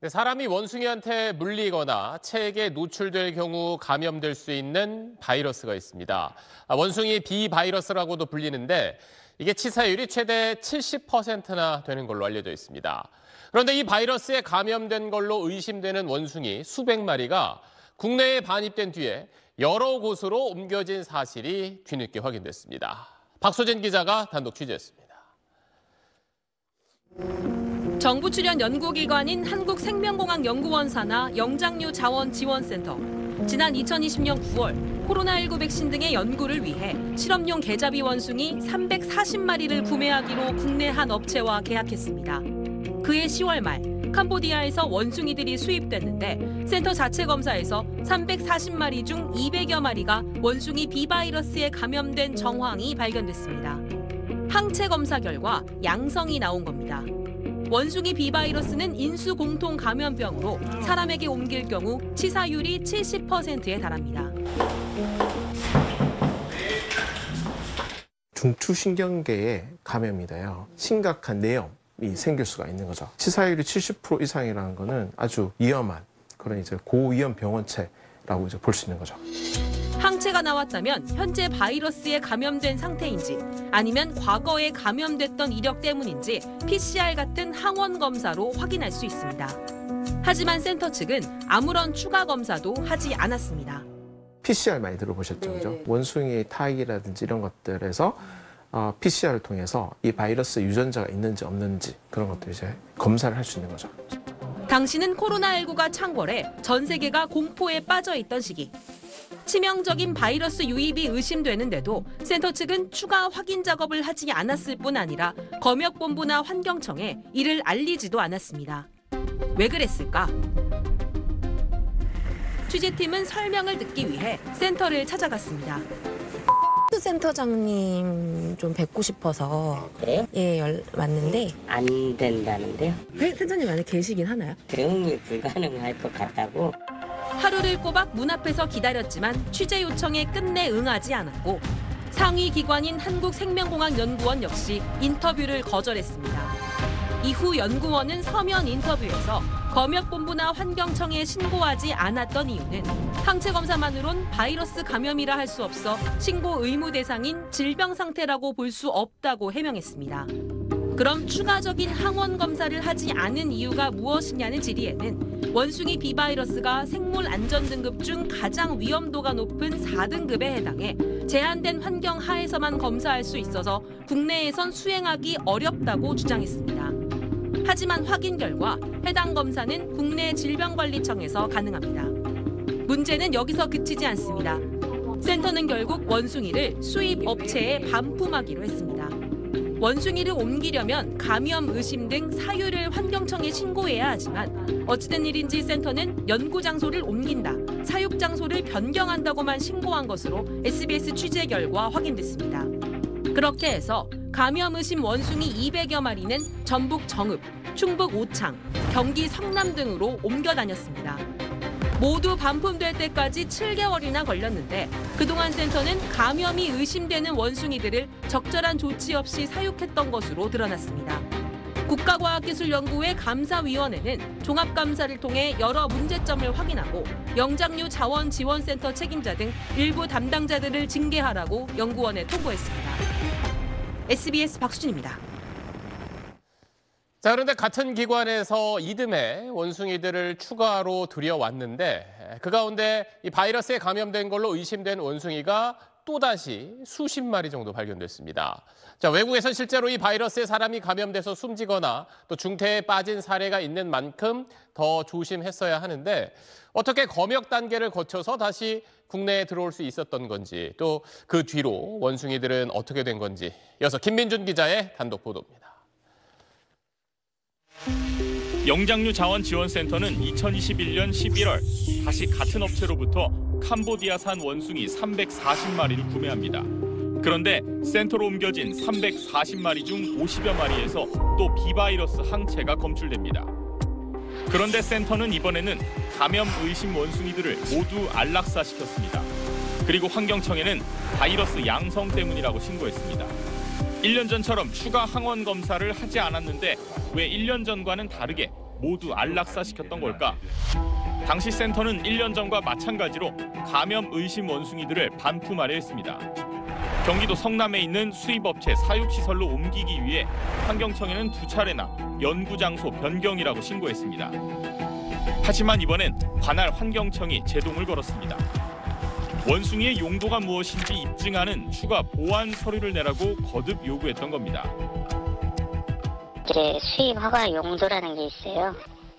사람이 원숭이한테 물리거나 체액에 노출될 경우 감염될 수 있는 바이러스가 있습니다. 원숭이 비바이러스라고도 불리는데 이게 치사율이 최대 70%나 되는 걸로 알려져 있습니다. 그런데 이 바이러스에 감염된 걸로 의심되는 원숭이 수백 마리가 국내에 반입된 뒤에 여러 곳으로 옮겨진 사실이 뒤늦게 확인됐습니다. 박소진 기자가 단독 취재했습니다. 정부 출연 연구기관인 한국생명공학연구원 산하 영장류 자원지원센터. 지난 2020년 9월 코로나19 백신 등의 연구를 위해 실험용 계자비 원숭이 340마리를 구매하기로 국내 한 업체와 계약했습니다. 그해 10월 말 캄보디아에서 원숭이들이 수입됐는데 센터 자체 검사에서 340마리 중 200여 마리가 원숭이 비바이러스에 감염된 정황이 발견됐습니다. 항체 검사 결과 양성이 나온 겁니다. 원숭이 비바이러스는 인수 공통 감염병으로 사람에게 옮길 경우 치사율이 70%에 달합니다. 중추신경계에 감염이 돼요. 심각한 뇌염이 생길 수가 있는 거죠. 치사율이 70% 이상이라는 거는 아주 위험한 그런 이제 고위험 병원체라고 이제 볼 수 있는 거죠. 항체가 나왔다면 현재 바이러스에 감염된 상태인지 아니면 과거에 감염됐던 이력 때문인지 PCR 같은 항원 검사로 확인할 수 있습니다. 하지만 센터 측은 아무런 추가 검사도 하지 않았습니다. PCR 많이 들어보셨죠? 그죠? 원숭이 타액이라든지 이런 것들에서 PCR을 통해서 이 바이러스 유전자가 있는지 없는지 그런 것들 이제 검사를 할 수 있는 거죠. 당시는 코로나19가 창궐해 전 세계가 공포에 빠져 있던 시기. 치명적인 바이러스 유입이 의심되는데도 센터 측은 추가 확인 작업을 하지 않았을 뿐 아니라 검역본부나 환경청에 이를 알리지도 않았습니다. 왜 그랬을까? 취재팀은 설명을 듣기 위해 센터를 찾아갔습니다. 센터장님 좀 뵙고 싶어서 그래요? 예, 왔는데 안 된다는데요? 센터장님 안에 계시긴 하나요? 대응이 불가능할 것 같다고. 하루를 꼬박 문 앞에서 기다렸지만 취재 요청에 끝내 응하지 않았고 상위 기관인 한국생명공학연구원 역시 인터뷰를 거절했습니다. 이후 연구원은 서면 인터뷰에서 검역본부나 환경청에 신고하지 않았던 이유는 항체 검사만으론 바이러스 감염이라 할 수 없어 신고 의무 대상인 질병 상태라고 볼 수 없다고 해명했습니다. 그럼 추가적인 항원 검사를 하지 않은 이유가 무엇이냐는 질의에는 원숭이 비바이러스가 생물 안전 등급 중 가장 위험도가 높은 4등급에 해당해 제한된 환경 하에서만 검사할 수 있어서 국내에선 수행하기 어렵다고 주장했습니다. 하지만 확인 결과 해당 검사는 국내 질병관리청에서 가능합니다. 문제는 여기서 그치지 않습니다. 센터는 결국 원숭이를 수입 업체에 반품하기로 했습니다. 원숭이를 옮기려면 감염 의심 등 사유를 환경청에 신고해야 하지만 어찌된 일인지 센터는 연구 장소를 옮긴다, 사육 장소를 변경한다고만 신고한 것으로 SBS 취재 결과 확인됐습니다. 그렇게 해서 감염 의심 원숭이 200여 마리는 전북 정읍, 충북 오창, 경기 성남 등으로 옮겨 다녔습니다. 모두 반품될 때까지 7개월이나 걸렸는데 그동안 센터는 감염이 의심되는 원숭이들을 적절한 조치 없이 사육했던 것으로 드러났습니다. 국가과학기술연구회 감사위원회는 종합감사를 통해 여러 문제점을 확인하고 영장류 자원지원센터 책임자 등 일부 담당자들을 징계하라고 연구원에 통보했습니다. SBS 박수진입니다. 자, 그런데 같은 기관에서 이듬해 원숭이들을 추가로 들여왔는데 그 가운데 이 바이러스에 감염된 걸로 의심된 원숭이가 또다시 수십 마리 정도 발견됐습니다. 자, 외국에선 실제로 이 바이러스에 사람이 감염돼서 숨지거나 또 중태에 빠진 사례가 있는 만큼 더 조심했어야 하는데 어떻게 검역 단계를 거쳐서 다시 국내에 들어올 수 있었던 건지 또 그 뒤로 원숭이들은 어떻게 된 건지 이어서 김민준 기자의 단독 보도입니다. 영장류 자원지원센터는 2021년 11월 다시 같은 업체로부터 캄보디아산 원숭이 340마리를 구매합니다. 그런데 센터로 옮겨진 340마리 중 50여 마리에서 또 비바이러스 항체가 검출됩니다. 그런데 센터는 이번에는 감염 의심 원숭이들을 모두 안락사시켰습니다. 그리고 환경청에는 바이러스 양성 때문이라고 신고했습니다. 1년 전처럼 추가 항원 검사를 하지 않았는데 왜 1년 전과는 다르게 모두 안락사시켰던 걸까? 당시 센터는 1년 전과 마찬가지로 감염 의심 원숭이들을 반품하려 했습니다. 경기도 성남에 있는 수입업체 사육시설로 옮기기 위해 환경청에는 2차례나 연구장소 변경이라고 신고했습니다. 하지만 이번엔 관할 환경청이 제동을 걸었습니다. 원숭이의 용도가 무엇인지 입증하는 추가 보완 서류를 내라고 거듭 요구했던 겁니다. 이제 수입 허가 용도라는 게 있어요.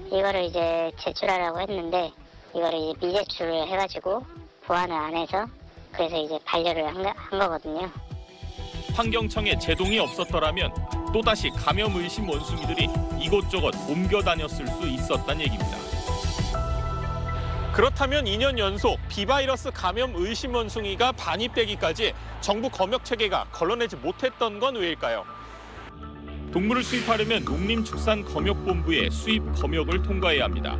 이거를 이제 제출하라고 했는데 이거를 이제 미제출을 해가지고 보완을 안 해서 그래서 이제 반려를 한 거거든요. 환경청의 제동이 없었더라면 또다시 감염 의심 원숭이들이 이곳저곳 옮겨 다녔을 수 있었단 얘기입니다. 그렇다면 2년 연속 비바이러스 감염 의심 원숭이가 반입되기까지 정부 검역 체계가 걸러내지 못했던 건 왜일까요? 동물을 수입하려면 농림축산검역본부의 수입 검역을 통과해야 합니다.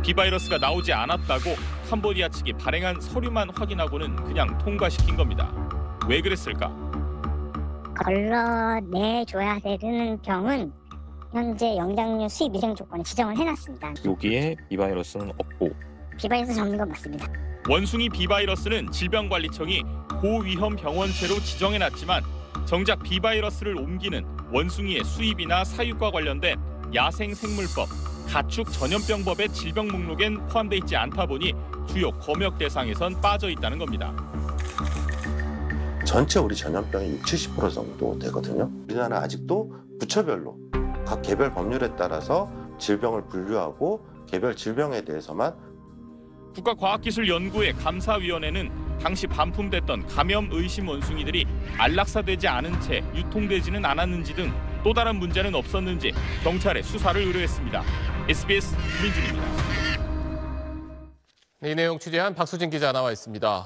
비바이러스가 나오지 않았다고 캄보디아 측이 발행한 서류만 확인하고는 그냥 통과시킨 겁니다. 왜 그랬을까? 걸러내줘야 되는 병은 현재 영장류 수입 위생 조건에 지정을 해놨습니다. 여기에 비바이러스는 없고 비바이러스 잡는 건 맞습니다. 원숭이 비바이러스는 질병관리청이 고위험 병원체로 지정해놨지만 정작 비바이러스를 옮기는 원숭이의 수입이나 사육과 관련된 야생생물법, 가축전염병법의 질병 목록엔 포함돼 있지 않다 보니 주요 검역 대상에선 빠져 있다는 겁니다. 전체 우리 전염병의 60-70% 정도 되거든요. 우리나라 아직도 부처별로 각 개별 법률에 따라서 질병을 분류하고 개별 질병에 대해서만 국가과학기술연구회 감사위원회는 당시 반품됐던 감염 의심 원숭이들이 안락사되지 않은 채 유통되지는 않았는지 등 또 다른 문제는 없었는지 경찰에 수사를 의뢰했습니다. SBS 민준입니다. 이 내용 취재한 박수진 기자 나와 있습니다.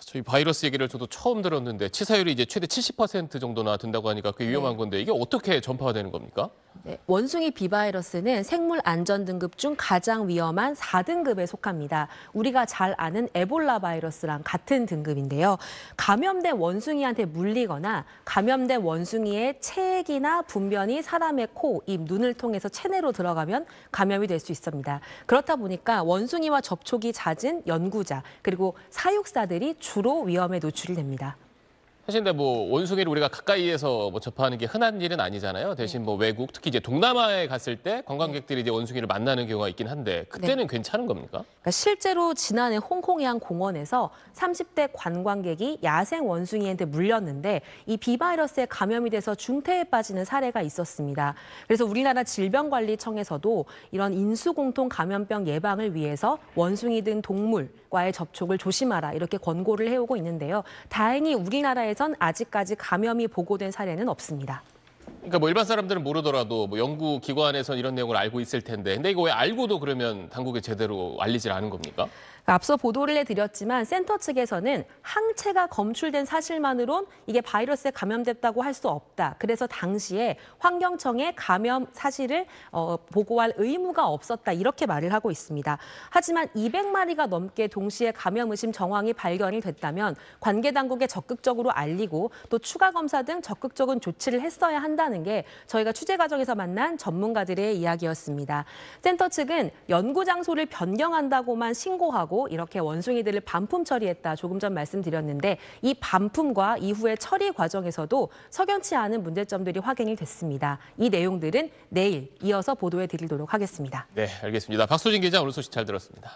저희 바이러스 얘기를 저도 처음 들었는데 치사율이 이제 최대 70% 정도나 된다고 하니까 꽤 위험한 건데 이게 어떻게 전파가 되는 겁니까? 네, 원숭이 비바이러스는 생물 안전 등급 중 가장 위험한 4등급에 속합니다. 우리가 잘 아는 에볼라 바이러스랑 같은 등급인데요. 감염된 원숭이한테 물리거나 감염된 원숭이의 체액이나 분변이 사람의 코, 입, 눈을 통해서 체내로 들어가면 감염이 될 수 있습니다. 그렇다 보니까 원숭이와 접촉이 잦은 연구자 그리고 사육사들이 주로 위험에 노출이 됩니다. 사실 근데 뭐 원숭이를 우리가 가까이에서 뭐 접하는 게 흔한 일은 아니잖아요. 대신 뭐 외국, 특히 이제 동남아에 갔을 때 관광객들이 이제 원숭이를 만나는 경우가 있긴 한데 그때는 괜찮은 겁니까? 그러니까 실제로 지난해 홍콩의 한 공원에서 30대 관광객이 야생 원숭이한테 물렸는데 이 비바이러스에 감염이 돼서 중태에 빠지는 사례가 있었습니다. 그래서 우리나라 질병관리청에서도 이런 인수공통 감염병 예방을 위해서 원숭이 등 동물과의 접촉을 조심하라 이렇게 권고를 해오고 있는데요. 다행히 우리나라에선 아직까지 감염이 보고된 사례는 없습니다. 그러니까 뭐 일반 사람들은 모르더라도 뭐 연구기관에선 이런 내용을 알고 있을 텐데 근데 이거 왜 알고도 그러면 당국에 제대로 알리질 않은 겁니까? 앞서 보도를 해드렸지만 센터 측에서는 항체가 검출된 사실만으론 이게 바이러스에 감염됐다고 할 수 없다. 그래서 당시에 환경청에 감염 사실을 보고할 의무가 없었다. 이렇게 말을 하고 있습니다. 하지만 200마리가 넘게 동시에 감염 의심 정황이 발견이 됐다면 관계 당국에 적극적으로 알리고 또 추가 검사 등 적극적인 조치를 했어야 한다는 게 저희가 취재 과정에서 만난 전문가들의 이야기였습니다. 센터 측은 연구 장소를 변경한다고만 신고하고 이렇게 원숭이들을 반품 처리했다. 조금 전 말씀드렸는데 이 반품과 이후의 처리 과정에서도 석연치 않은 문제점들이 확인이 됐습니다. 이 내용들은 내일 이어서 보도해 드리도록 하겠습니다. 네, 알겠습니다. 박수진 기자 오늘 소식 잘 들었습니다.